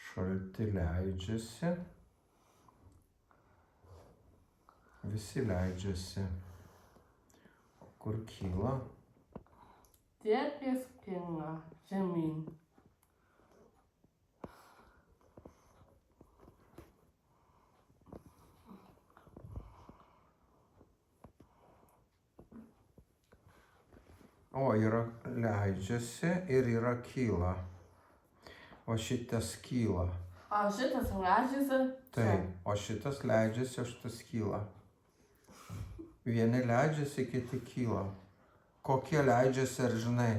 Šalti leidžiasi. Visi leidžiasi. Kur kyla? Tėtis kyla žemyn. O, yra leidžiasi ir yra kyla. O šitas kyla. O šitas leidžiasi. Taip, o šitas leidžiasi, o šitas kyla. Vieni leidžiasi, kiti kyla. Kokie leidžiasi, ar žinai?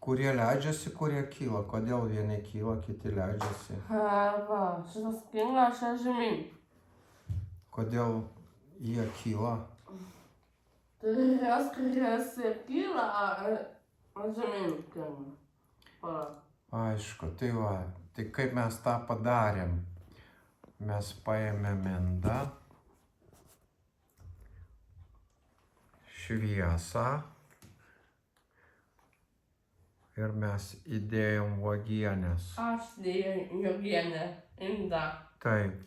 Kurie leidžiasi, kurie kyla. Kodėl vieni kyla, kiti leidžiasi? Va, šitas kyla, šitas žemyn. Kodėl jie kyla? Tai jos, kurios kyla, o žemyn kyla. Aišku, tai va. Tai kaip mes tą padarėm? Mes paėmėm indą, šviesą ir mes įdėjom uogienės. Aš dėjau uogienę indą. Taip.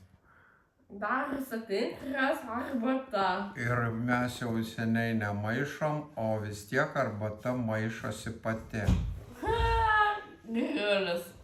Darosi tikras arbata. Ir mes jau seniai nemaišom, o vis tiek arbata maišosi pati. Gerulis.